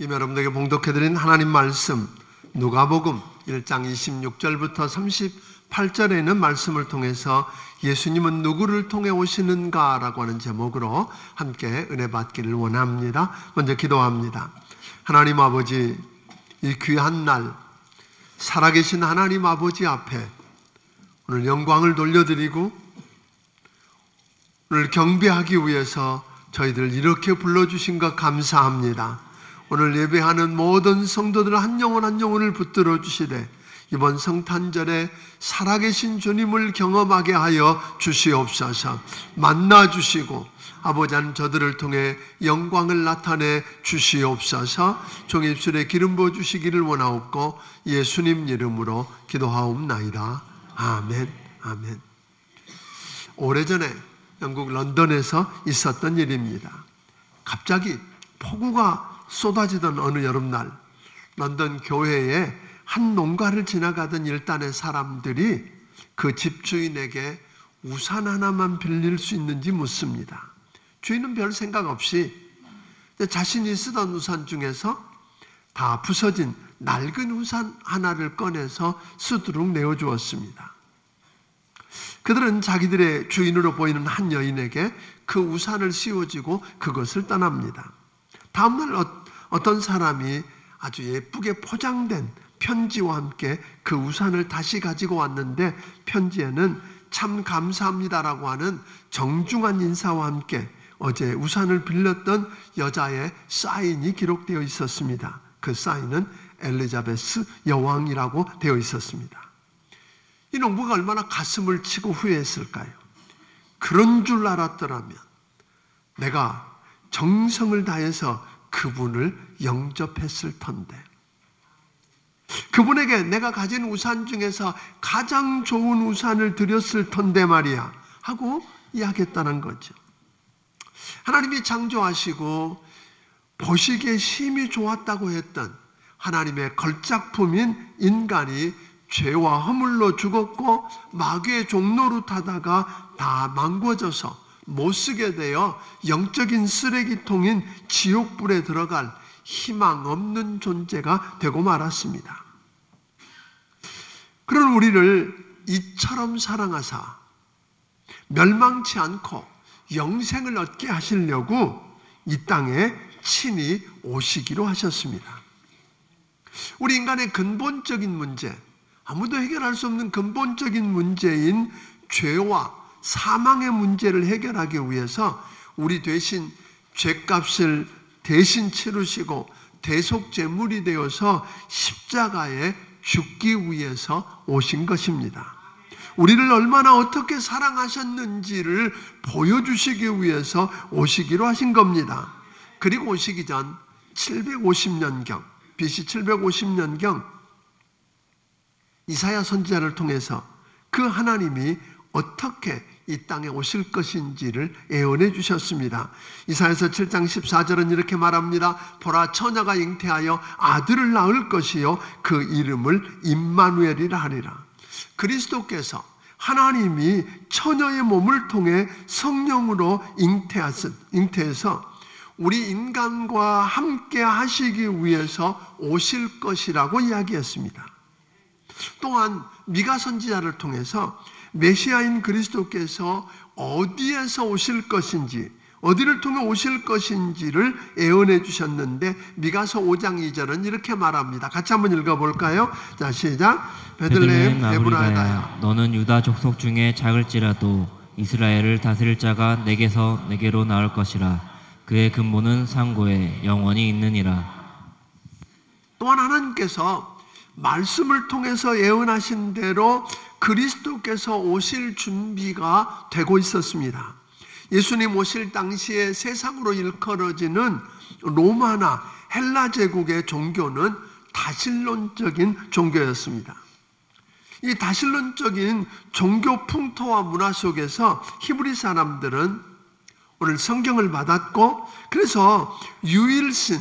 여러분에게 봉독해드린 하나님 말씀 누가복음 1장 26절부터 38절에 있는 말씀을 통해서 예수님은 누구를 통해 오시는가 라고 하는 제목으로 함께 은혜 받기를 원합니다. 먼저 기도합니다. 하나님 아버지, 이 귀한 날 살아계신 하나님 아버지 앞에 오늘 영광을 돌려드리고 오늘 경배하기 위해서 저희들 이렇게 불러주신 것 감사합니다. 오늘 예배하는 모든 성도들 한 영혼 한 영혼을 붙들어 주시되 이번 성탄절에 살아계신 주님을 경험하게 하여 주시옵소서. 만나 주시고 아버지 하나님 저들을 통해 영광을 나타내 주시옵소서. 종의 입술에 기름 부어 주시기를 원하옵고 예수님 이름으로 기도하옵나이다. 아멘. 아멘. 오래전에 영국 런던에서 있었던 일입니다. 갑자기 폭우가 쏟아지던 어느 여름날 런던 교회에 한 농가를 지나가던 일단의 사람들이 그 집주인에게 우산 하나만 빌릴 수 있는지 묻습니다. 주인은 별 생각 없이 자신이 쓰던 우산 중에서 다 부서진 낡은 우산 하나를 꺼내서 쓰도록 내어주었습니다. 그들은 자기들의 주인으로 보이는 한 여인에게 그 우산을 씌워주고 그것을 떠납니다. 다음날 어떤 사람이 아주 예쁘게 포장된 편지와 함께 그 우산을 다시 가지고 왔는데 편지에는 참 감사합니다라고 하는 정중한 인사와 함께 어제 우산을 빌렸던 여자의 사인이 기록되어 있었습니다. 그 사인은 엘리자베스 여왕이라고 되어 있었습니다. 이 농부가 얼마나 가슴을 치고 후회했을까요? 그런 줄 알았더라면 내가 정성을 다해서 그분을 영접했을 텐데, 그분에게 내가 가진 우산 중에서 가장 좋은 우산을 드렸을 텐데 말이야 하고 이야기했다는 거죠. 하나님이 창조하시고 보시기에 심히 좋았다고 했던 하나님의 걸작품인 인간이 죄와 허물로 죽었고 마귀의 종로로 타다가 다 망궈져서 못쓰게 되어 영적인 쓰레기통인 지옥불에 들어갈 희망 없는 존재가 되고 말았습니다. 그런 우리를 이처럼 사랑하사 멸망치 않고 영생을 얻게 하시려고 이 땅에 친히 오시기로 하셨습니다. 우리 인간의 근본적인 문제, 아무도 해결할 수 없는 근본적인 문제인 죄와 사망의 문제를 해결하기 위해서 우리 대신 죄값을 대신 치르시고 대속제물이 되어서 십자가에 죽기 위해서 오신 것입니다. 우리를 얼마나 어떻게 사랑하셨는지를 보여주시기 위해서 오시기로 하신 겁니다. 그리고 오시기 전 750년경, BC 750년경 이사야 선지자를 통해서 그 하나님이 어떻게 이 땅에 오실 것인지를 예언해 주셨습니다. 이사야서 7장 14절은 이렇게 말합니다. 보라, 처녀가 잉태하여 아들을 낳을 것이요 그 이름을 임마누엘이라 하리라. 그리스도께서 하나님이 처녀의 몸을 통해 성령으로 잉태해서 우리 인간과 함께 하시기 위해서 오실 것이라고 이야기했습니다. 또한 미가 선지자를 통해서 메시아인 그리스도께서 어디에서 오실 것인지, 어디를 통해 오실 것인지를 예언해 주셨는데 미가서 5장 2절은 이렇게 말합니다. 같이 한번 읽어볼까요? 자, 시작. 베들레헴 에브라야, 너는 유다 족속 중에 작을지라도 이스라엘을 다스릴 자가 내게로 나올 것이라. 그의 근본은 상고에 영원히 있느니라. 또한 하나님께서 말씀을 통해서 예언하신 대로 그리스도께서 오실 준비가 되고 있었습니다. 예수님 오실 당시에 세상으로 일컬어지는 로마나 헬라 제국의 종교는 다신론적인 종교였습니다. 이 다신론적인 종교 풍토와 문화 속에서 히브리 사람들은 오늘 성경을 받았고, 그래서 유일하신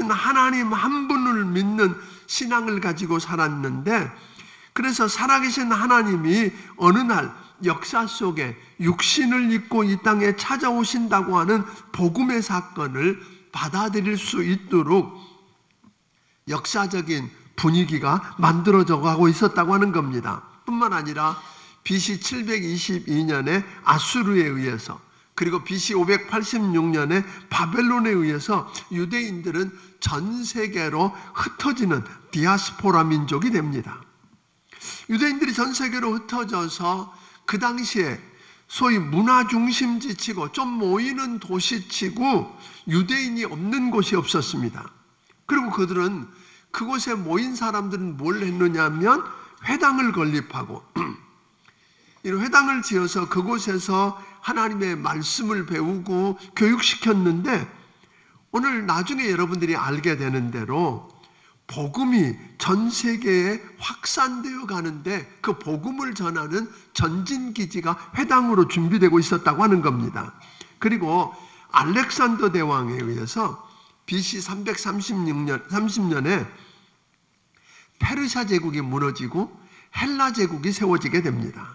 하나님 한 분을 믿는 신앙을 가지고 살았는데, 그래서 살아계신 하나님이 어느 날 역사 속에 육신을 입고 이 땅에 찾아오신다고 하는 복음의 사건을 받아들일 수 있도록 역사적인 분위기가 만들어져 가고 있었다고 하는 겁니다. 뿐만 아니라 BC 722년에 아수르에 의해서, 그리고 BC 586년에 바벨론에 의해서 유대인들은 전 세계로 흩어지는 디아스포라 민족이 됩니다. 유대인들이 전 세계로 흩어져서 그 당시에 소위 문화 중심지치고 좀 모이는 도시치고 유대인이 없는 곳이 없었습니다. 그리고 그들은 그곳에 모인 사람들은 뭘 했느냐 하면 회당을 건립하고 이런 회당을 지어서 그곳에서 하나님의 말씀을 배우고 교육시켰는데, 오늘 나중에 여러분들이 알게 되는 대로 복음이 전 세계에 확산되어 가는데 그 복음을 전하는 전진기지가 회당으로 준비되고 있었다고 하는 겁니다. 그리고 알렉산더 대왕에 의해서 BC 330년에 페르시아 제국이 무너지고 헬라 제국이 세워지게 됩니다.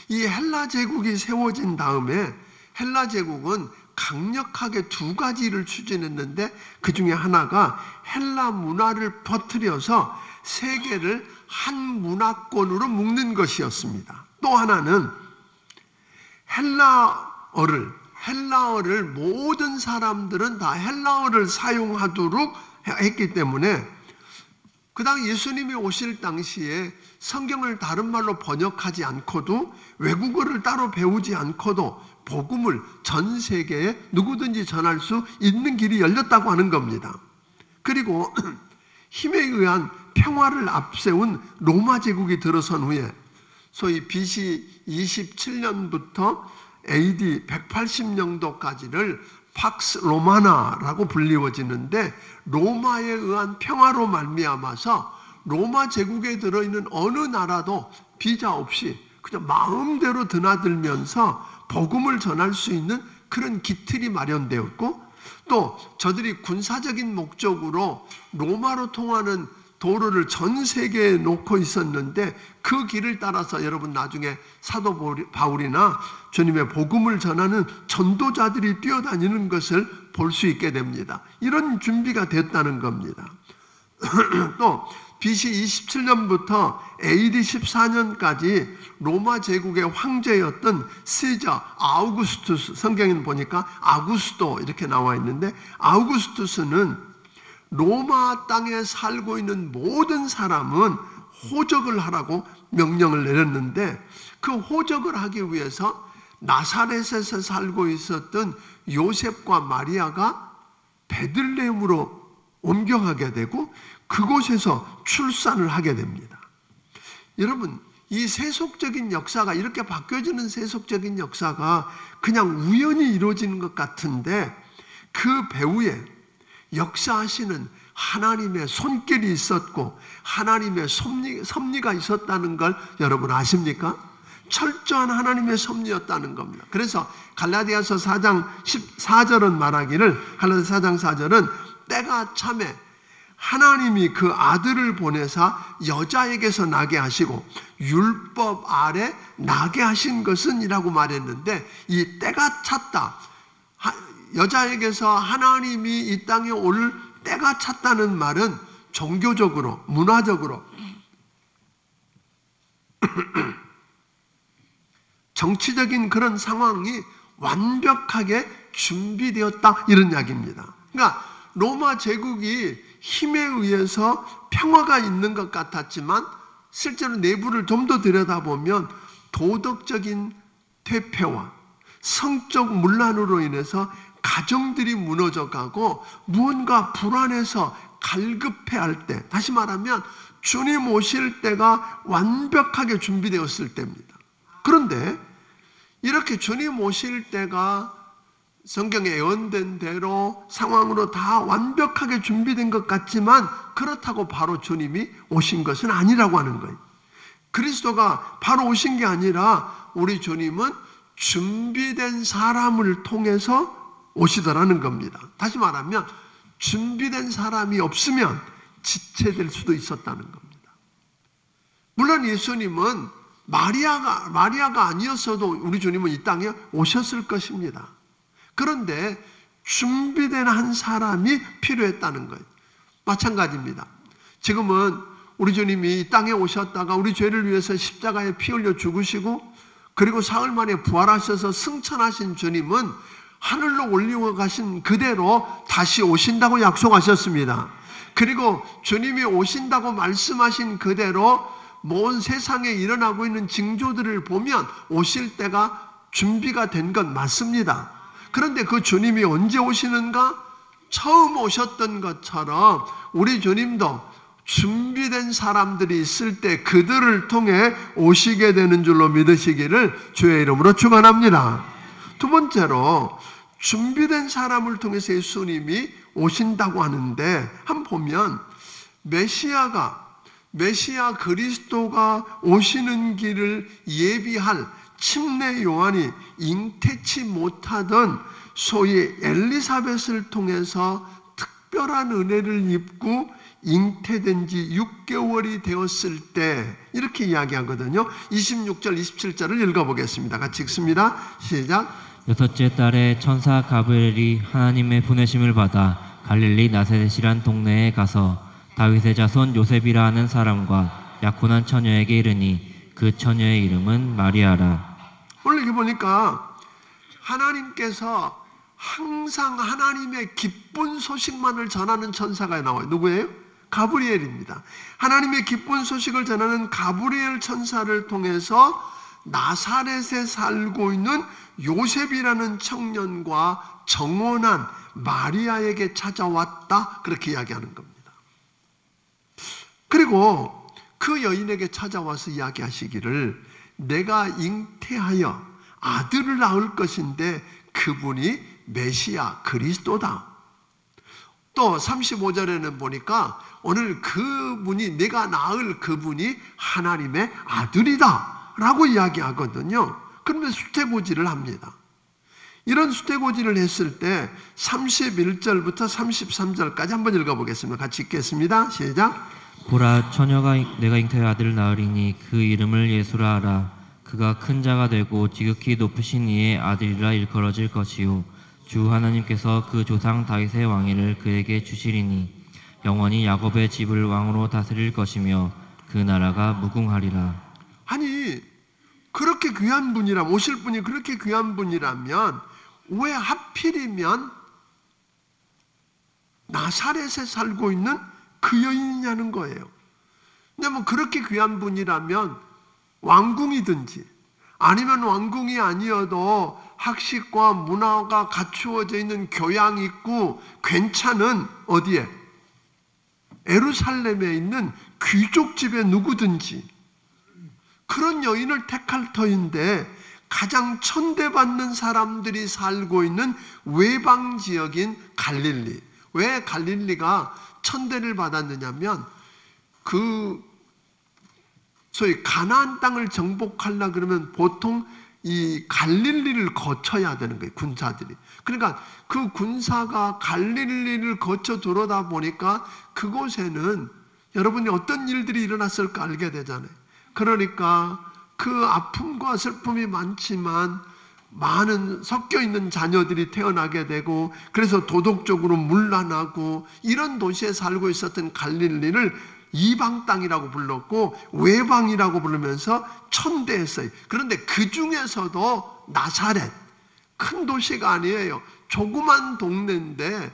이 헬라 제국이 세워진 다음에 헬라 제국은 강력하게 두 가지를 추진했는데, 그 중에 하나가 헬라 문화를 퍼뜨려서 세계를 한 문화권으로 묶는 것이었습니다. 또 하나는 헬라어를 모든 사람들은 다 헬라어를 사용하도록 했기 때문에 그 당 예수님이 오실 당시에 성경을 다른 말로 번역하지 않고도, 외국어를 따로 배우지 않고도 복음을 전 세계에 누구든지 전할 수 있는 길이 열렸다고 하는 겁니다. 그리고 힘에 의한 평화를 앞세운 로마 제국이 들어선 후에 소위 BC 27년부터 AD 180년도까지를 팍스 로마나라고 불리워지는데, 로마에 의한 평화로 말미암아서 로마 제국에 들어있는 어느 나라도 비자 없이 그냥 마음대로 드나들면서 복음을 전할 수 있는 그런 기틀이 마련되었고, 또 저들이 군사적인 목적으로 로마로 통하는 도로를 전 세계에 놓고 있었는데, 그 길을 따라서 여러분 나중에 사도 바울이나 주님의 복음을 전하는 전도자들이 뛰어다니는 것을 볼 수 있게 됩니다. 이런 준비가 됐다는 겁니다. 또 BC 27년부터 AD 14년까지 로마 제국의 황제였던 시저 아우구스투스, 성경에는 보니까 아구스도 이렇게 나와 있는데, 아우구스투스는 로마 땅에 살고 있는 모든 사람은 호적을 하라고 명령을 내렸는데, 그 호적을 하기 위해서 나사렛에서 살고 있었던 요셉과 마리아가 베들레헴으로 옮겨가게 되고 그곳에서 출산을 하게 됩니다. 여러분, 이 세속적인 역사가, 이렇게 바뀌어지는 세속적인 역사가 그냥 우연히 이루어지는 것 같은데, 그 배후에 역사하시는 하나님의 손길이 있었고 하나님의 섭리가 있었다는 걸 여러분 아십니까? 철저한 하나님의 섭리였다는 겁니다. 그래서 갈라디아서 4장 14절은 말하기를, 갈라디아서 4장 4절은 때가 참에 하나님이 그 아들을 보내사 여자에게서 나게 하시고 율법 아래 나게 하신 것은 이라고 말했는데, 이 때가 찼다, 여자에게서 하나님이 이 땅에 올 때가 찼다는 말은 종교적으로, 문화적으로 정치적인 그런 상황이 완벽하게 준비되었다, 이런 이야기입니다. 그러니까 로마 제국이 힘에 의해서 평화가 있는 것 같았지만 실제로 내부를 좀 더 들여다보면 도덕적인 퇴폐와 성적 문란으로 인해서 가정들이 무너져가고 무언가 불안해서 갈급해할 때, 다시 말하면 주님 오실 때가 완벽하게 준비되었을 때입니다. 그런데 이렇게 주님 오실 때가 성경에 예언된 대로 상황으로 다 완벽하게 준비된 것 같지만, 그렇다고 바로 주님이 오신 것은 아니라고 하는 거예요. 그리스도가 바로 오신 게 아니라 우리 주님은 준비된 사람을 통해서 오시더라는 겁니다. 다시 말하면 준비된 사람이 없으면 지체될 수도 있었다는 겁니다. 물론 예수님은 마리아가 아니었어도 우리 주님은 이 땅에 오셨을 것입니다. 그런데 준비된 한 사람이 필요했다는 거예요. 마찬가지입니다. 지금은 우리 주님이 이 땅에 오셨다가 우리 죄를 위해서 십자가에 피 흘려 죽으시고 그리고 사흘 만에 부활하셔서 승천하신 주님은 하늘로 올리고 가신 그대로 다시 오신다고 약속하셨습니다. 그리고 주님이 오신다고 말씀하신 그대로 먼 세상에 일어나고 있는 징조들을 보면 오실 때가 준비가 된 건 맞습니다. 그런데 그 주님이 언제 오시는가? 처음 오셨던 것처럼 우리 주님도 준비된 사람들이 있을 때 그들을 통해 오시게 되는 줄로 믿으시기를 주의 이름으로 축원합니다. 두 번째로 준비된 사람을 통해서 예수님이 오신다고 하는데 한번 보면 메시아 그리스도가 오시는 길을 예비할 침례 요한이 잉태치 못하던 소위 엘리사벳을 통해서 특별한 은혜를 입고 잉태된 지 6개월이 되었을 때 이렇게 이야기하거든요. 26절 27절을 읽어보겠습니다. 같이 읽습니다. 시작. 여섯째 달에 천사 가브리엘이 하나님의 보내심을 받아 갈릴리 나사렛이란 동네에 가서 다윗의 자손 요셉이라 하는 사람과 약혼한 처녀에게 이르니 그 처녀의 이름은 마리아라. 오늘 여기 보니까 하나님께서 항상 하나님의 기쁜 소식만을 전하는 천사가 나와요. 누구예요? 가브리엘입니다. 하나님의 기쁜 소식을 전하는 가브리엘 천사를 통해서 나사렛에 살고 있는 요셉이라는 청년과 정혼한 마리아에게 찾아왔다, 그렇게 이야기하는 겁니다. 그리고 그 여인에게 찾아와서 이야기하시기를 내가 잉태하여 아들을 낳을 것인데 그분이 메시아 그리스도다. 또 35절에는 보니까 오늘 그분이 내가 낳을 그분이 하나님의 아들이다 라고 이야기하거든요. 그러면 수태고지를 합니다. 이런 수태고지를 했을 때 31절부터 33절까지 한번 읽어보겠습니다. 같이 읽겠습니다. 시작. 보라, 처녀가 내가 잉태의 아들을 낳으리니 그 이름을 예수라 하라. 그가 큰 자가 되고 지극히 높으신 이의 아들이라 일컬어질 것이요 주 하나님께서 그 조상 다윗의 왕위를 그에게 주시리니 영원히 야곱의 집을 왕으로 다스릴 것이며 그 나라가 무궁하리라. 아니, 그렇게 귀한 분이라면, 오실 분이 그렇게 귀한 분이라면 왜 하필이면 나사렛에 살고 있는 그 여인이냐는 거예요. 왜냐하면 그렇게 귀한 분이라면 왕궁이든지 아니면 왕궁이 아니어도 학식과 문화가 갖추어져 있는 교양 있고 괜찮은 어디에? 예루살렘에 있는 귀족집에 누구든지 그런 여인을 택할 터인데 가장 천대받는 사람들이 살고 있는 외방 지역인 갈릴리. 왜 갈릴리가 천대를 받았느냐면 그 소위 가나안 땅을 정복하려 그러면 보통 이 갈릴리를 거쳐야 되는 거예요, 군사들이. 그러니까 그 군사가 갈릴리를 거쳐 들어오다 보니까 그곳에는 여러분이 어떤 일들이 일어났을까 알게 되잖아요. 그러니까 그 아픔과 슬픔이 많지만 많은 섞여 있는 자녀들이 태어나게 되고 그래서 도덕적으로 문란하고 이런 도시에 살고 있었던 갈릴리를 이방 땅이라고 불렀고 외방이라고 부르면서 천대했어요. 그런데 그 중에서도 나사렛, 큰 도시가 아니에요. 조그만 동네인데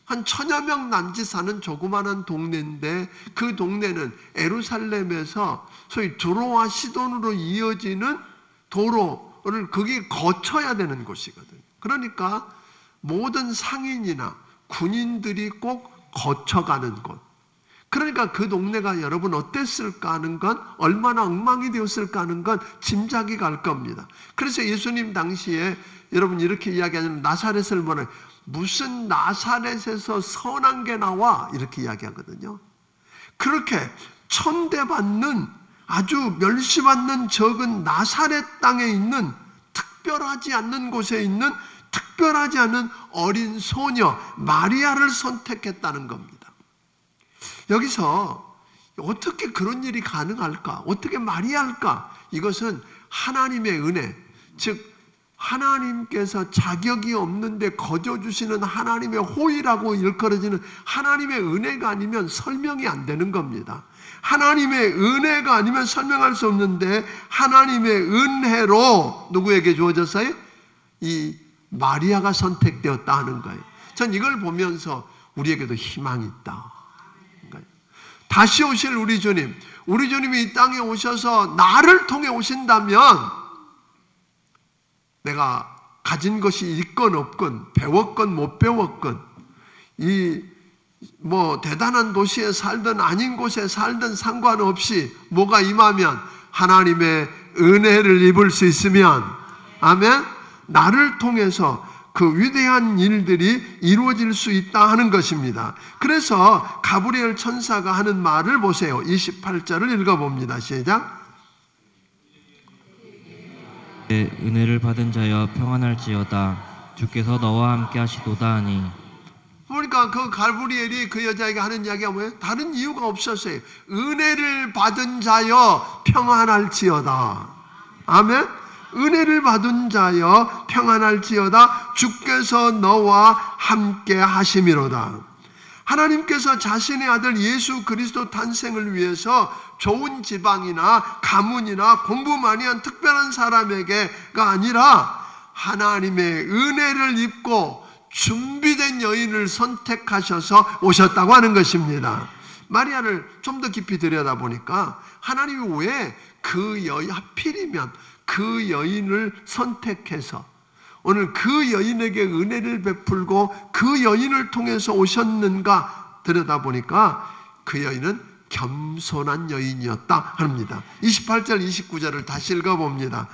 한 1000여 명 남짓 사는 조그마한 동네인데 그 동네는 예루살렘에서 소위 두로와 시돈으로 이어지는 도로를 거기 거쳐야 되는 곳이거든요. 그러니까 모든 상인이나 군인들이 꼭 거쳐가는 곳. 그러니까 그 동네가 여러분 어땠을까 하는 건, 얼마나 엉망이 되었을까 하는 건 짐작이 갈 겁니다. 그래서 예수님 당시에 여러분 이렇게 이야기하는 나사렛을 보내 무슨 나사렛에서 선한 게 나와 이렇게 이야기하거든요. 그렇게 천대받는 아주 멸시받는 적은 나사렛 땅에 있는 특별하지 않는 곳에 있는 특별하지 않은 어린 소녀 마리아를 선택했다는 겁니다. 여기서 어떻게 그런 일이 가능할까? 어떻게 마리아일까? 이것은 하나님의 은혜, 즉 하나님께서 자격이 없는데 거저주시는 하나님의 호의라고 일컬어지는 하나님의 은혜가 아니면 설명이 안 되는 겁니다. 하나님의 은혜가 아니면 설명할 수 없는데 하나님의 은혜로 누구에게 주어졌어요? 이 마리아가 선택되었다 하는 거예요. 전 이걸 보면서 우리에게도 희망이 있다. 다시 오실 우리 주님이 이 땅에 오셔서 나를 통해 오신다면 내가 가진 것이 있건 없건 배웠건 못 배웠건 대단한 도시에 살든 아닌 곳에 살든 상관없이 뭐가 임하면 하나님의 은혜를 입을 수 있으면 아멘? 나를 통해서 그 위대한 일들이 이루어질 수 있다 하는 것입니다. 그래서 가브리엘 천사가 하는 말을 보세요. 28절을 읽어봅니다. 시작. 은혜를 받은 자여 평안할지어다 주께서 너와 함께 하시도다 하니. 그러니까 그 가브리엘이 그 여자에게 하는 이야기가 뭐예요? 다른 이유가 없었어요. 은혜를 받은 자여 평안할지어다. 아멘. 은혜를 받은 자여 평안할지어다 주께서 너와 함께 하심이로다. 하나님께서 자신의 아들 예수 그리스도 탄생을 위해서 좋은 지방이나 가문이나 공부 많이 한 특별한 사람에게가 아니라 하나님의 은혜를 입고 준비된 여인을 선택하셔서 오셨다고 하는 것입니다. 마리아를 좀 더 깊이 들여다보니까 하나님이 왜 그 여인, 하필이면 그 여인을 선택해서 오늘 그 여인에게 은혜를 베풀고 그 여인을 통해서 오셨는가 들여다보니까 그 여인은 겸손한 여인이었다 합니다. 28절 29절을 다시 읽어봅니다.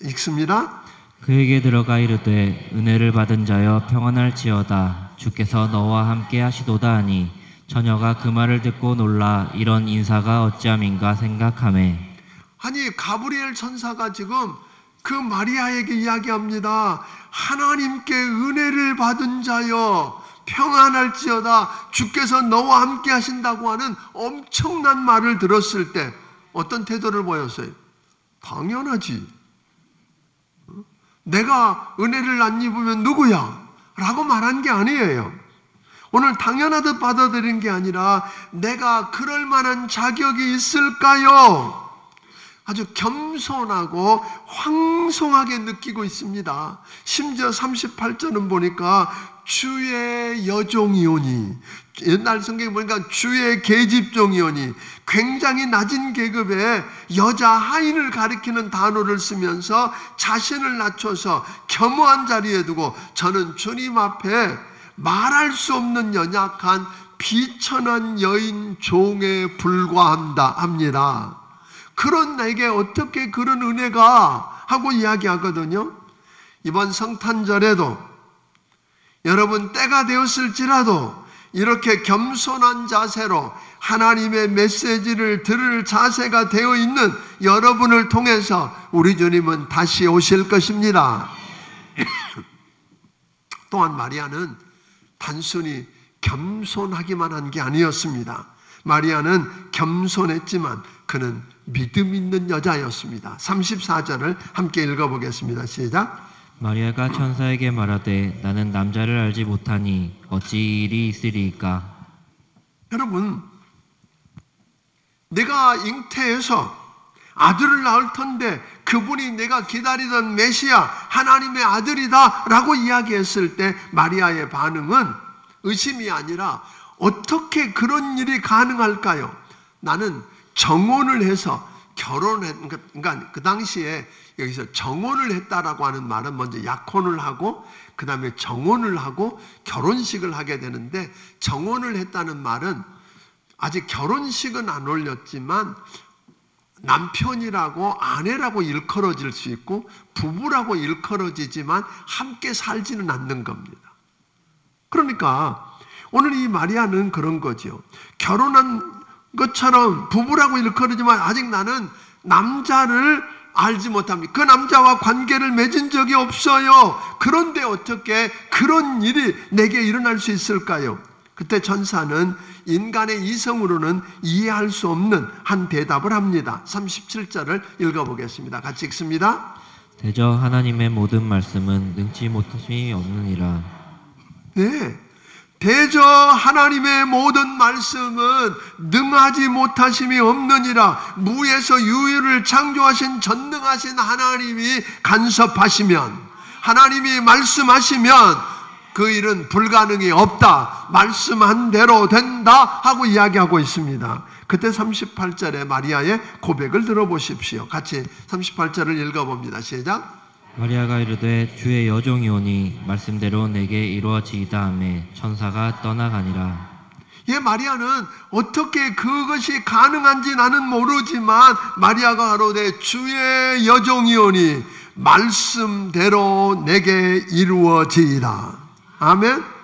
읽습니다. 그에게 들어가 이르되 은혜를 받은 자여 평안할지어다 주께서 너와 함께 하시도다 하니 처녀가 그 말을 듣고 놀라 이런 인사가 어찌함인가 생각하매. 아니 가브리엘 천사가 지금 그 마리아에게 이야기합니다. 하나님께 은혜를 받은 자여 평안할지어다 주께서 너와 함께 하신다고 하는 엄청난 말을 들었을 때 어떤 태도를 보였어요? 당연하지. 내가 은혜를 안 입으면 누구야? 라고 말한 게 아니에요. 오늘 당연하듯 받아들인 게 아니라 내가 그럴 만한 자격이 있을까요? 아주 겸손하고 황송하게 느끼고 있습니다. 심지어 38절은 보니까 주의 여종이오니, 옛날 성경에 보니까 주의 계집종이오니, 굉장히 낮은 계급의 여자 하인을 가리키는 단어를 쓰면서 자신을 낮춰서 겸허한 자리에 두고 저는 주님 앞에 말할 수 없는 연약한 비천한 여인 종에 불과한다 합니다. 그런 나에게 어떻게 그런 은혜가 하고 이야기하거든요. 이번 성탄절에도 여러분 때가 되었을지라도 이렇게 겸손한 자세로 하나님의 메시지를 들을 자세가 되어 있는 여러분을 통해서 우리 주님은 다시 오실 것입니다. 또한 마리아는 단순히 겸손하기만 한 게 아니었습니다. 마리아는 겸손했지만 그는 믿음 있는 여자였습니다. 34절을 함께 읽어보겠습니다. 시작. 마리아가 천사에게 말하되 나는 남자를 알지 못하니 어찌 일이 있으리이까. 여러분, 내가 잉태해서 아들을 낳을 텐데 그분이 내가 기다리던 메시아 하나님의 아들이다 라고 이야기했을 때 마리아의 반응은 의심이 아니라 어떻게 그런 일이 가능할까요? 나는 정혼을 해서 그러니까 그 당시에 여기서 정혼을 했다라고 하는 말은 먼저 약혼을 하고 그 다음에 정혼을 하고 결혼식을 하게 되는데, 정혼을 했다는 말은 아직 결혼식은 안 올렸지만 남편이라고 아내라고 일컬어질 수 있고 부부라고 일컬어지지만 함께 살지는 않는 겁니다. 그러니까 오늘 이 마리아는 그런 거죠. 결혼한 것처럼 부부라고 일컬어지만 아직 나는 남자를 알지 못합니다. 그 남자와 관계를 맺은 적이 없어요. 그런데 어떻게 그런 일이 내게 일어날 수 있을까요? 그때 천사는 인간의 이성으로는 이해할 수 없는 한 대답을 합니다. 37절을 읽어보겠습니다. 같이 읽습니다. 대저 하나님의 모든 말씀은 능치 못하심이 없느니라. 네, 대저 하나님의 모든 말씀은 능하지 못하심이 없느니라. 무에서 유유를 창조하신 전능하신 하나님이 간섭하시면, 하나님이 말씀하시면 그 일은 불가능이 없다. 말씀한 대로 된다 하고 이야기하고 있습니다. 그때 38절에 마리아의 고백을 들어보십시오. 같이 38절을 읽어봅니다. 시작. 마리아가 이르되 주의 여종이오니 말씀대로 내게 이루어지이다 하매 천사가 떠나가니라. 예, 마리아는 어떻게 그것이 가능한지 나는 모르지만 마리아가 가로되 주의 여종이오니 말씀대로 내게 이루어지이다. 아멘.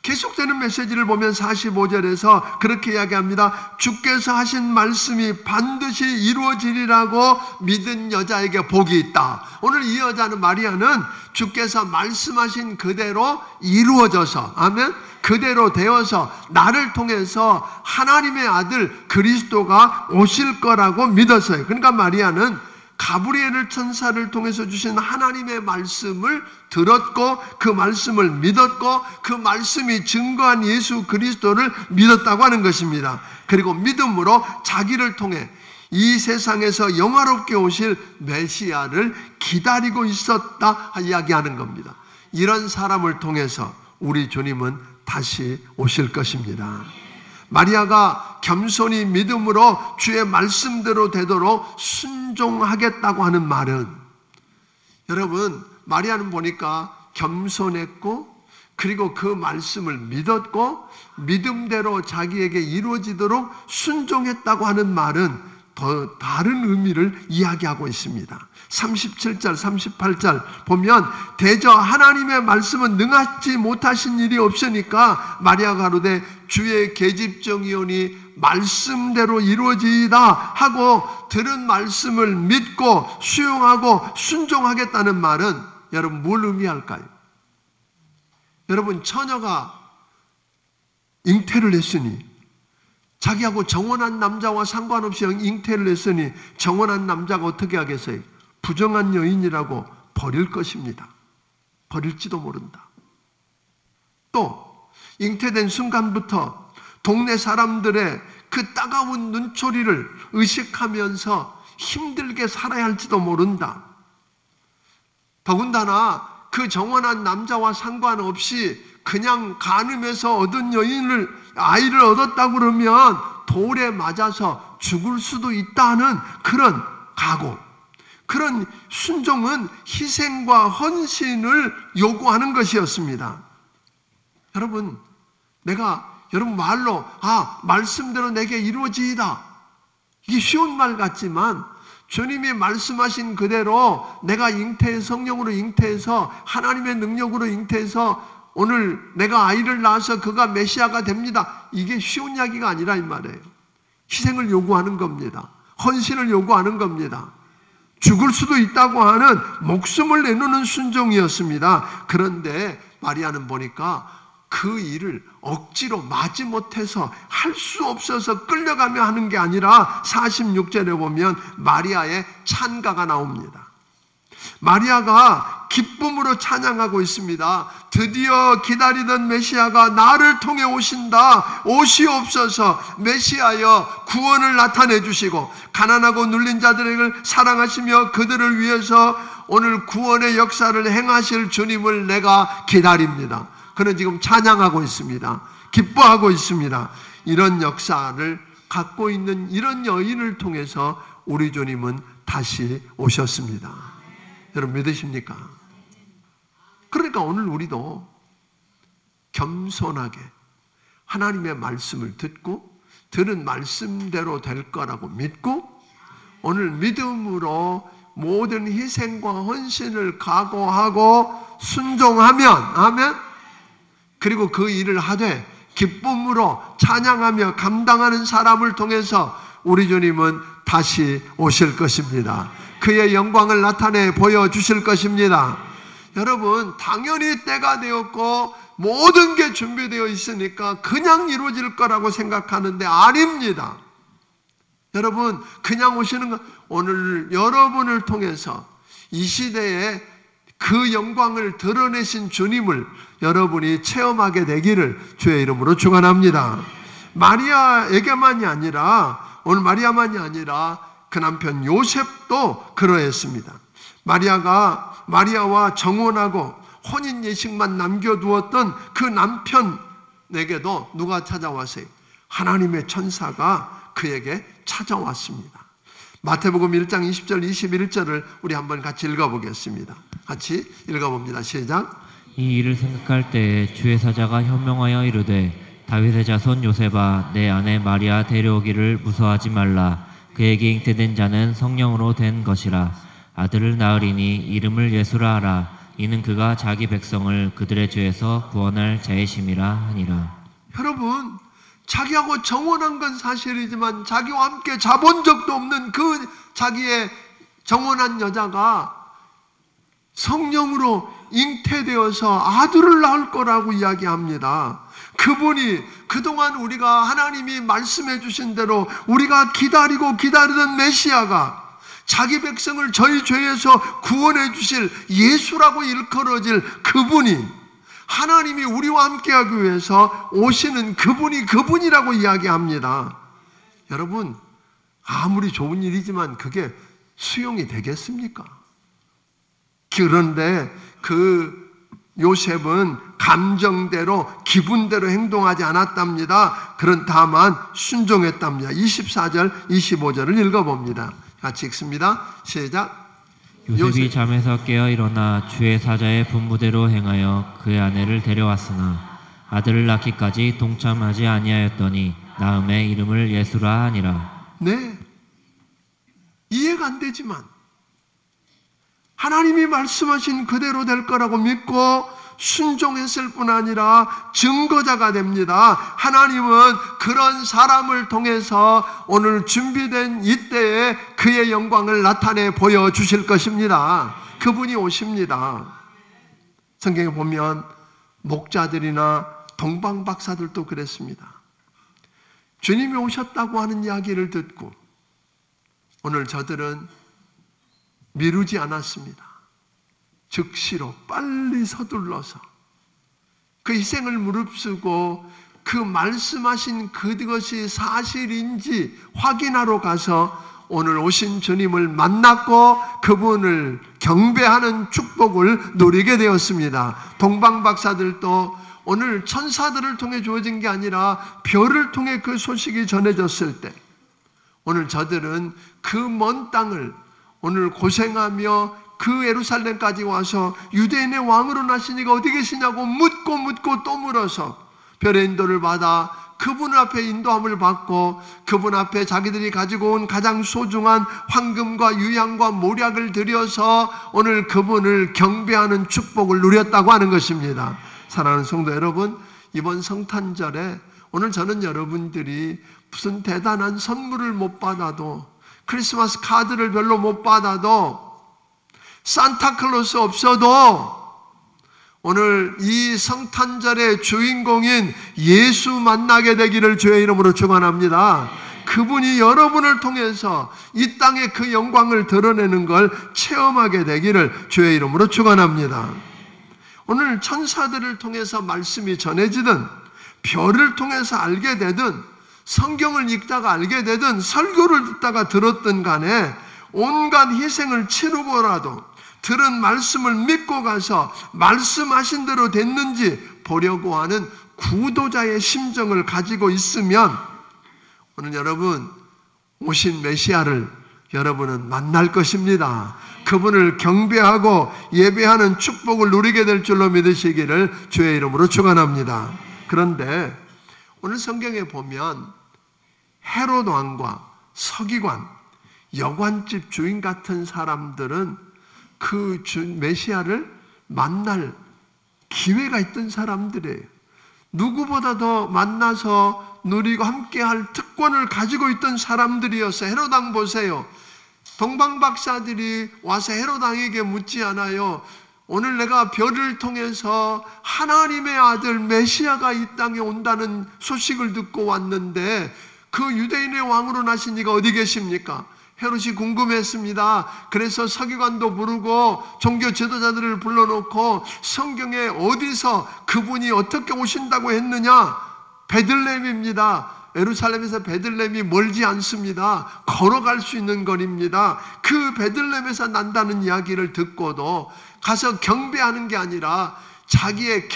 계속되는 메시지를 보면 45절에서 그렇게 이야기합니다. 주께서 하신 말씀이 반드시 이루어지리라고 믿은 여자에게 복이 있다. 오늘 이 여자는, 마리아는 주께서 말씀하신 그대로 이루어져서, 아멘, 그대로 되어서 나를 통해서 하나님의 아들 그리스도가 오실 거라고 믿었어요. 그러니까 마리아는 가브리엘 천사를 통해서 주신 하나님의 말씀을 들었고 그 말씀을 믿었고 그 말씀이 증거한 예수 그리스도를 믿었다고 하는 것입니다. 그리고 믿음으로 자기를 통해 이 세상에서 영화롭게 오실 메시아를 기다리고 있었다 이야기하는 겁니다. 이런 사람을 통해서 우리 주님은 다시 오실 것입니다. 마리아가 겸손히 믿음으로 주의 말씀대로 되도록 순종하겠다고 하는 말은, 여러분, 마리아는 보니까 겸손했고 그리고 그 말씀을 믿었고 믿음대로 자기에게 이루어지도록 순종했다고 하는 말은 더 다른 의미를 이야기하고 있습니다. 37절, 38절 보면 대저 하나님의 말씀은 능하지 못하신 일이 없으니까 마리아가 가로되 주의 계집종이오니 말씀대로 이루어지이다 하고 들은 말씀을 믿고 수용하고 순종하겠다는 말은 여러분 뭘 의미할까요? 여러분, 처녀가 잉태를 했으니, 자기하고 정혼한 남자와 상관없이 잉태를 했으니 정혼한 남자가 어떻게 하겠어요? 부정한 여인이라고 버릴 것입니다. 버릴지도 모른다. 또 잉태된 순간부터 동네 사람들의 그 따가운 눈초리를 의식하면서 힘들게 살아야 할지도 모른다. 더군다나 그 정혼한 남자와 상관없이 그냥 간음해서 얻은 아이를 얻었다고 그러면 돌에 맞아서 죽을 수도 있다는 그런 각오, 그런 순종은 희생과 헌신을 요구하는 것이었습니다. 여러분, 여러분 말로 말씀대로 내게 이루어지이다, 이게 쉬운 말 같지만 주님이 말씀하신 그대로 내가 성령으로 잉태해서 하나님의 능력으로 잉태해서 오늘 내가 아이를 낳아서 그가 메시아가 됩니다, 이게 쉬운 이야기가 아니라 이 말이에요. 희생을 요구하는 겁니다. 헌신을 요구하는 겁니다. 죽을 수도 있다고 하는 목숨을 내놓는 순종이었습니다. 그런데 마리아는 보니까 그 일을 억지로 마지못해서 할 수 없어서 끌려가며 하는 게 아니라 46절에 보면 마리아의 찬가가 나옵니다. 마리아가 기쁨으로 찬양하고 있습니다. 드디어 기다리던 메시아가 나를 통해 오신다. 오시옵소서. 메시아여 구원을 나타내 주시고 가난하고 눌린 자들을 사랑하시며 그들을 위해서 오늘 구원의 역사를 행하실 주님을 내가 기다립니다. 그는 지금 찬양하고 있습니다. 기뻐하고 있습니다. 이런 역사를 갖고 있는 이런 여인을 통해서 우리 주님은 다시 오셨습니다. 여러분 믿으십니까? 그러니까 오늘 우리도 겸손하게 하나님의 말씀을 듣고 들은 말씀대로 될 거라고 믿고 오늘 믿음으로 모든 희생과 헌신을 각오하고 순종하면, 아멘, 그리고 그 일을 하되 기쁨으로 찬양하며 감당하는 사람을 통해서 우리 주님은 다시 오실 것입니다. 그의 영광을 나타내 보여주실 것입니다. 여러분, 당연히 때가 되었고 모든 게 준비되어 있으니까 그냥 이루어질 거라고 생각하는데 아닙니다. 여러분, 그냥 오시는 건 오늘 여러분을 통해서 이 시대에 그 영광을 드러내신 주님을 여러분이 체험하게 되기를 주의 이름으로 축원합니다. 마리아에게만이 아니라, 오늘 마리아만이 아니라 그 남편 요셉도 그러했습니다. 마리아와 정혼하고 혼인 예식만 남겨두었던 그 남편에게도 누가 찾아왔어요? 하나님의 천사가 그에게 찾아왔습니다. 마태복음 1장 20절 21절을 우리 한번 같이 읽어보겠습니다. 같이 읽어봅니다. 시작. 이 일을 생각할 때에 주의 사자가 현명하여 이르되 다윗의 자손 요셉아 내 아내 마리아 데려오기를 무서워하지 말라. 그에게 잉태된 자는 성령으로 된 것이라. 아들을 낳으리니 이름을 예수라 하라. 이는 그가 자기 백성을 그들의 죄에서 구원할 자의심이라 하니라. 여러분, 자기하고 정혼한 건 사실이지만 자기와 함께 자본 적도 없는 그 자기의 정혼한 여자가 성령으로 잉태되어서 아들을 낳을 거라고 이야기합니다. 그분이 그동안 우리가 하나님이 말씀해 주신 대로 우리가 기다리던 메시아가 자기 백성을 저희 죄에서 구원해 주실 예수라고 일컬어질 그분이, 하나님이 우리와 함께하기 위해서 오시는 그분이 그분이라고 이야기합니다. 여러분, 아무리 좋은 일이지만 그게 수용이 되겠습니까? 그런데 그 요셉은 감정대로 기분대로 행동하지 않았답니다. 그런 다만 순종했답니다. 24절 25절을 읽어봅니다. 같이 읽습니다. 시작. 요셉이 잠에서 깨어 일어나 주의 사자의 분부대로 행하여 그의 아내를 데려왔으나 아들을 낳기까지 동참하지 아니하였더니 낳음에 이름을 예수라 하니라. 네, 이해가 안 되지만 하나님이 말씀하신 그대로 될 거라고 믿고 순종했을 뿐 아니라 증거자가 됩니다. 하나님은 그런 사람을 통해서 오늘 준비된 이때에 그의 영광을 나타내 보여주실 것입니다. 그분이 오십니다. 성경에 보면 목자들이나 동방박사들도 그랬습니다. 주님이 오셨다고 하는 이야기를 듣고 오늘 저들은 미루지 않았습니다. 즉시로 빨리 서둘러서 그 희생을 무릅쓰고 그 말씀하신 그것이 사실인지 확인하러 가서 오늘 오신 주님을 만났고 그분을 경배하는 축복을 누리게 되었습니다. 동방박사들도 오늘 천사들을 통해 주어진 게 아니라 별을 통해 그 소식이 전해졌을 때 오늘 저들은 그 먼 땅을 오늘 고생하며 그 예루살렘까지 와서 유대인의 왕으로 나신 이가 어디 계시냐고 묻고 또 물어서 별의 인도를 받아 그분 앞에 인도함을 받고 그분 앞에 자기들이 가지고 온 가장 소중한 황금과 유향과 모략을 드려서 오늘 그분을 경배하는 축복을 누렸다고 하는 것입니다. 사랑하는 성도 여러분, 이번 성탄절에 오늘 저는 여러분들이 무슨 대단한 선물을 못 받아도 크리스마스 카드를 별로 못 받아도 산타클로스 없어도 오늘 이 성탄절의 주인공인 예수 만나게 되기를 주의 이름으로 축원합니다. 그분이 여러분을 통해서 이 땅에 그 영광을 드러내는 걸 체험하게 되기를 주의 이름으로 축원합니다. 오늘 천사들을 통해서 말씀이 전해지든 별을 통해서 알게 되든 성경을 읽다가 알게 되든 설교를 듣다가 들었든 간에 온갖 희생을 치르고라도 들은 말씀을 믿고 가서 말씀하신 대로 됐는지 보려고 하는 구도자의 심정을 가지고 있으면 오늘 여러분 오신 메시아를 여러분은 만날 것입니다. 그분을 경배하고 예배하는 축복을 누리게 될 줄로 믿으시기를 주의 이름으로 축원합니다. 그런데 오늘 성경에 보면 헤롯 왕과 서기관, 여관집 주인 같은 사람들은 그 메시아를 만날 기회가 있던 사람들이에요. 누구보다 더 만나서 누리고 함께할 특권을 가지고 있던 사람들이었어요. 헤롯 왕 보세요. 동방박사들이 와서 헤롯 왕에게 묻지 않아요. 오늘 내가 별을 통해서 하나님의 아들 메시아가 이 땅에 온다는 소식을 듣고 왔는데 그 유대인의 왕으로 나신 이가 어디 계십니까? 헤롯이 궁금했습니다. 그래서 서기관도 부르고 종교 지도자들을 불러놓고 성경에 어디서 그분이 어떻게 오신다고 했느냐? 베들레헴입니다. 예루살렘에서 베들레헴이 멀지 않습니다. 걸어갈 수 있는 거리입니다. 그 베들레헴에서 난다는 이야기를 듣고도 가서 경배하는 게 아니라 자기의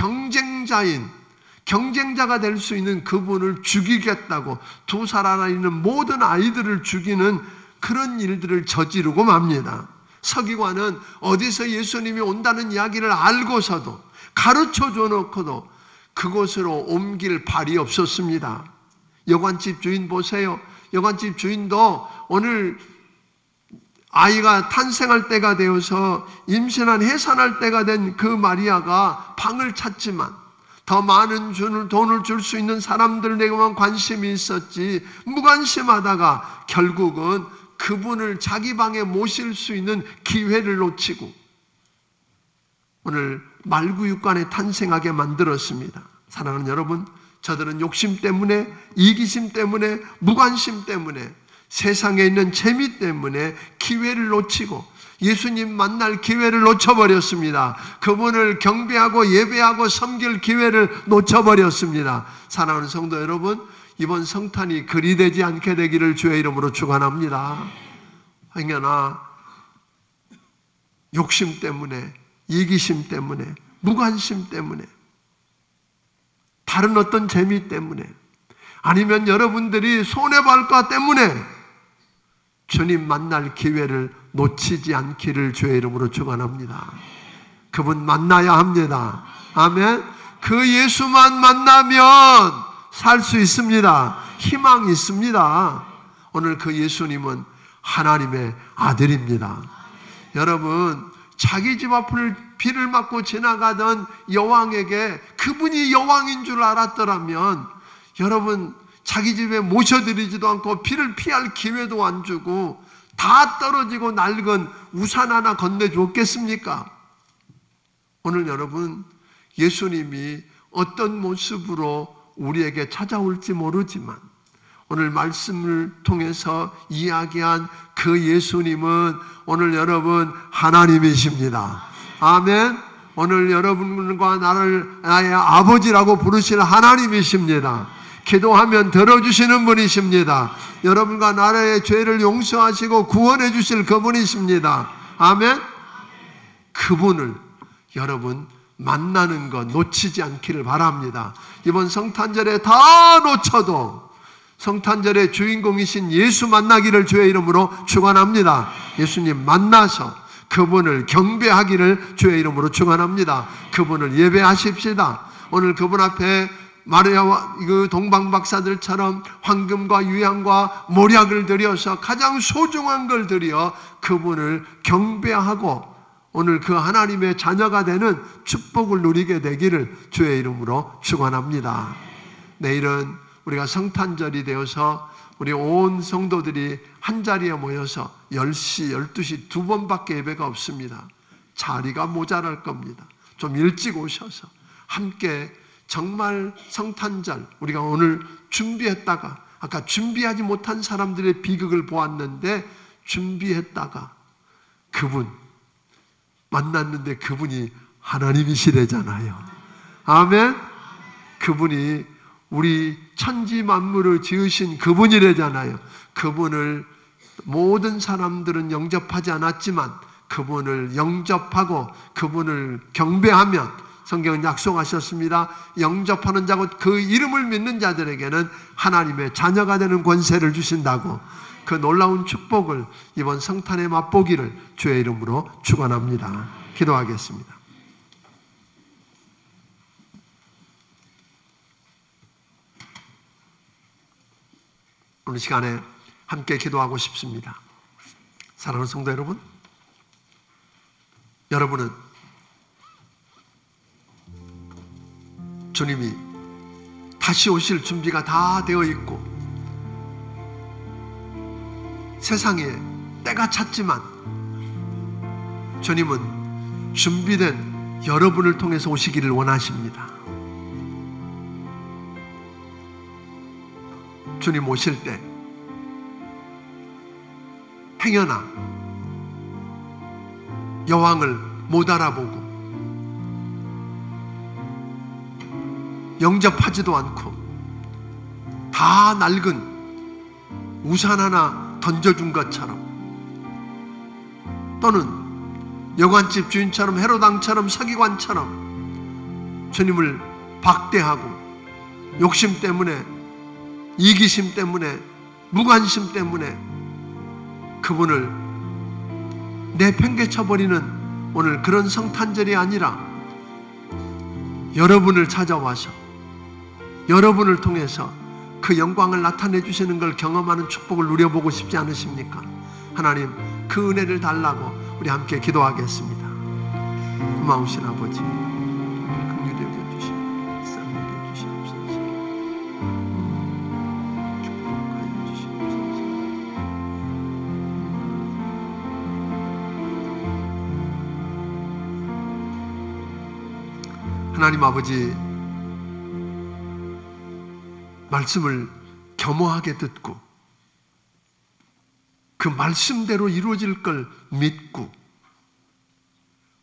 경쟁자가 될 수 있는 그분을 죽이겠다고 두 살 안에 있는 모든 아이들을 죽이는 그런 일들을 저지르고 맙니다. 서기관은 어디서 예수님이 온다는 이야기를 알고서도 가르쳐 줘놓고도 그곳으로 옮길 발이 없었습니다. 여관집 주인 보세요. 여관집 주인도 오늘 아이가 탄생할 때가 되어서 임신한 해산할 때가 된 그 마리아가 방을 찾지만 더 많은 돈을 줄 수 있는 사람들에게만 관심이 있었지 무관심하다가 결국은 그분을 자기 방에 모실 수 있는 기회를 놓치고 오늘 말구육간에 탄생하게 만들었습니다. 사랑하는 여러분, 저들은 욕심 때문에, 이기심 때문에, 무관심 때문에, 세상에 있는 재미 때문에 기회를 놓치고 예수님 만날 기회를 놓쳐버렸습니다. 그분을 경배하고 예배하고 섬길 기회를 놓쳐버렸습니다. 사랑하는 성도 여러분, 이번 성탄이 그리 되지 않게 되기를 주의 이름으로 축원합니다. 행여나 욕심 때문에, 이기심 때문에, 무관심 때문에, 다른 어떤 재미 때문에, 아니면 여러분들이 손해볼까 때문에 주님 만날 기회를 놓치지 않기를 주의 이름으로 축원합니다. 그분 만나야 합니다. 아멘. 그 예수만 만나면 살 수 있습니다. 희망이 있습니다. 오늘 그 예수님은 하나님의 아들입니다. 여러분, 자기 집 앞을 비를 맞고 지나가던 여왕에게 그분이 여왕인 줄 알았더라면 여러분 자기 집에 모셔드리지도 않고 비를 피할 기회도 안 주고 다 떨어지고 낡은 우산 하나 건네줬겠습니까? 오늘 여러분, 예수님이 어떤 모습으로 우리에게 찾아올지 모르지만 오늘 말씀을 통해서 이야기한 그 예수님은 오늘 여러분 하나님이십니다. 아멘. 오늘 여러분과 나의 아버지라고 부르시는 하나님이십니다. 기도하면 들어주시는 분이십니다. 여러분과 나라의 죄를 용서하시고 구원해 주실 그분이십니다. 아멘. 그분을 여러분 만나는 것 놓치지 않기를 바랍니다. 이번 성탄절에 다 놓쳐도 성탄절의 주인공이신 예수 만나기를 주의 이름으로 축원합니다. 예수님 만나서 그분을 경배하기를 주의 이름으로 축원합니다. 그분을 예배하십시다. 오늘 그분 앞에 마리아와 그 동방 박사들처럼 황금과 유향과 몰약을 드려서 가장 소중한 걸 드려 그분을 경배하고 오늘 그 하나님의 자녀가 되는 축복을 누리게 되기를 주의 이름으로 축원합니다. 내일은 우리가 성탄절이 되어서 우리 온 성도들이 한 자리에 모여서 10시, 12시 두 번밖에 예배가 없습니다. 자리가 모자랄 겁니다. 좀 일찍 오셔서 함께 정말 성탄절 우리가 오늘 준비했다가 아까 준비하지 못한 사람들의 비극을 보았는데 준비했다가 그분 만났는데 그분이 하나님이시래잖아요. 아멘. 그분이 우리 천지 만물을 지으신 그분이래잖아요. 그분을 모든 사람들은 영접하지 않았지만 그분을 영접하고 그분을 경배하면 성경은 약속하셨습니다. 영접하는 자고 그 이름을 믿는 자들에게는 하나님의 자녀가 되는 권세를 주신다고. 그 놀라운 축복을 이번 성탄에 맛보기를 주의 이름으로 축원합니다. 기도하겠습니다. 오늘 시간에 함께 기도하고 싶습니다. 사랑하는 성도 여러분, 여러분은 주님이 다시 오실 준비가 다 되어 있고 세상에 때가 찼지만 주님은 준비된 여러분을 통해서 오시기를 원하십니다. 주님 오실 때 행여나 여왕을 못 알아보고 영접하지도 않고 다 낡은 우산 하나 던져준 것처럼, 또는 여관집 주인처럼 헤롯 왕처럼 서기관처럼 주님을 박대하고 욕심 때문에, 이기심 때문에, 무관심 때문에 그분을 내팽개쳐버리는 오늘 그런 성탄절이 아니라, 여러분을 찾아와서 여러분을 통해서 그 영광을 나타내 주시는 걸 경험하는 축복을 누려보고 싶지 않으십니까? 하나님, 그 은혜를 달라고 우리 함께 기도하겠습니다. 고마우신 아버지, 긍휼히 여겨주시고 쌍 여겨주시옵소서. 축복하여 주시옵소서. 하나님 아버지, 말씀을 겸허하게 듣고 그 말씀대로 이루어질 걸 믿고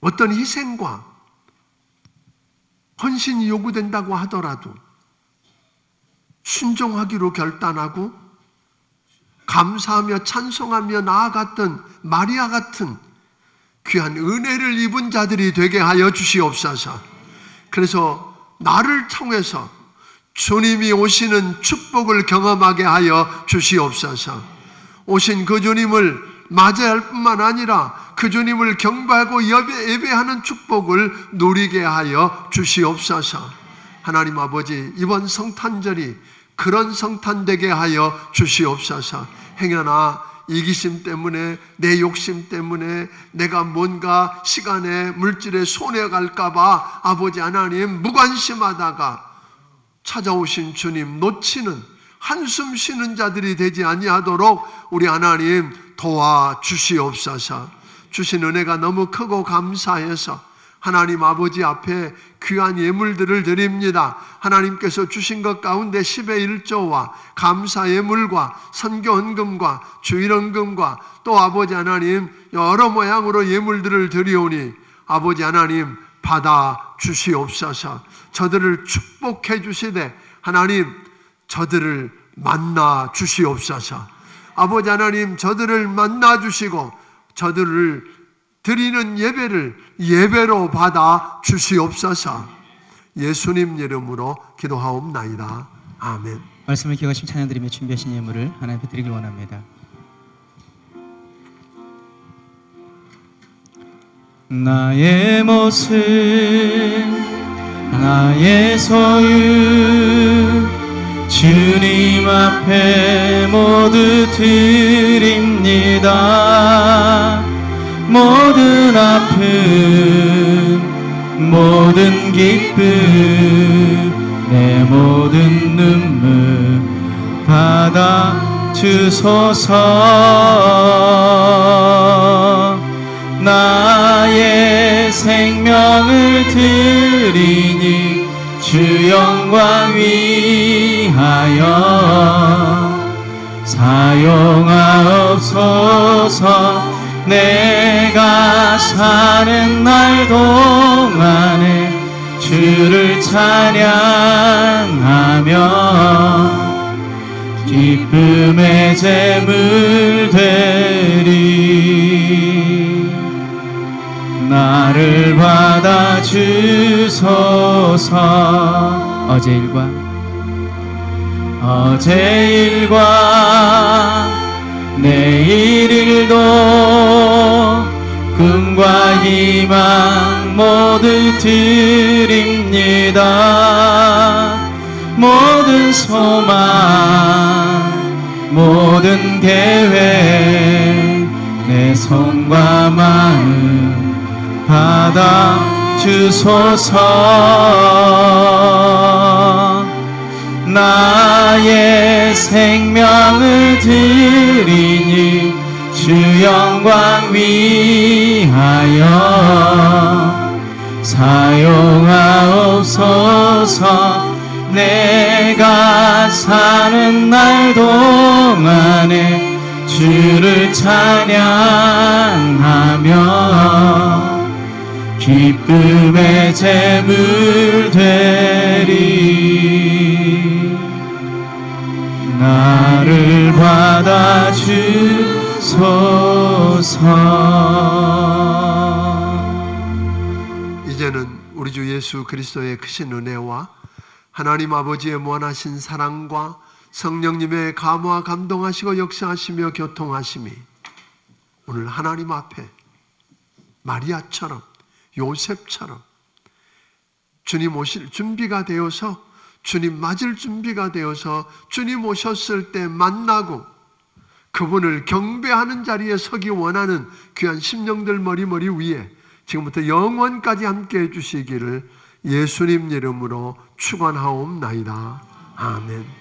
어떤 희생과 헌신이 요구된다고 하더라도 순종하기로 결단하고 감사하며 찬송하며 나아갔던 마리아 같은 귀한 은혜를 입은 자들이 되게 하여 주시옵소서. 그래서 나를 통해서 주님이 오시는 축복을 경험하게 하여 주시옵소서. 오신 그 주님을 맞이할 뿐만 아니라 그 주님을 경배하고 예배하는 축복을 누리게 하여 주시옵소서. 하나님 아버지, 이번 성탄절이 그런 성탄 되게 하여 주시옵소서. 행여나 이기심 때문에, 내 욕심 때문에 내가 뭔가 시간에 물질에 손해갈까봐 아버지 하나님 무관심하다가 찾아오신 주님 놓치는, 한숨 쉬는 자들이 되지 아니하도록 우리 하나님 도와주시옵소서. 주신 은혜가 너무 크고 감사해서 하나님 아버지 앞에 귀한 예물들을 드립니다. 하나님께서 주신 것 가운데 10의 1조와 감사 예물과 선교 헌금과 주일 헌금과 또 아버지 하나님 여러 모양으로 예물들을 드리오니 아버지 하나님 받아 주시옵소서. 저들을 축복해 주시되 하나님 저들을 만나 주시옵소서. 아버지 하나님 저들을 만나 주시고 저들을 드리는 예배를 예배로 받아 주시옵소서. 예수님 이름으로 기도하옵나이다. 아멘. 말씀을 기억하시며 찬양드리며 준비하신 예물을 하나님 앞에 드리길 원합니다. 나의 모습, 나의 소유, 주님 앞에 모두 드립니다. 모든 아픔, 모든 기쁨, 내 모든 눈물 받아 주소서. 나의 생명을 드리니 주 영광 위하여 사용하옵소서. 내가 사는 날 동안에 주를 찬양하며 기쁨의 제물 되리. 나를 받아 주소서. 어제 일과 내일 일도 꿈과 희망 모두 드립니다. 모든 소망, 모든 계획, 내 손과 마음 받아 주소서. 나의 생명을 드리니 주 영광 위하여 사용하옵소서. 내가 사는 날 동안에 주 주를 찬양하며 기쁨의 제물 되리. 나를 받아주소서. 이제는 우리 주 예수 그리스도의 크신 은혜와 하나님 아버지의 무한하신 사랑과 성령님의 감화 감동하시고 역사하시며 교통하심이 오늘 하나님 앞에 마리아처럼 요셉처럼 주님 오실 준비가 되어서, 주님 맞을 준비가 되어서 주님 오셨을 때 만나고 그분을 경배하는 자리에 서기 원하는 귀한 심령들 머리머리 위에 지금부터 영원까지 함께 해주시기를 예수님 이름으로 축원하옵나이다. 아멘.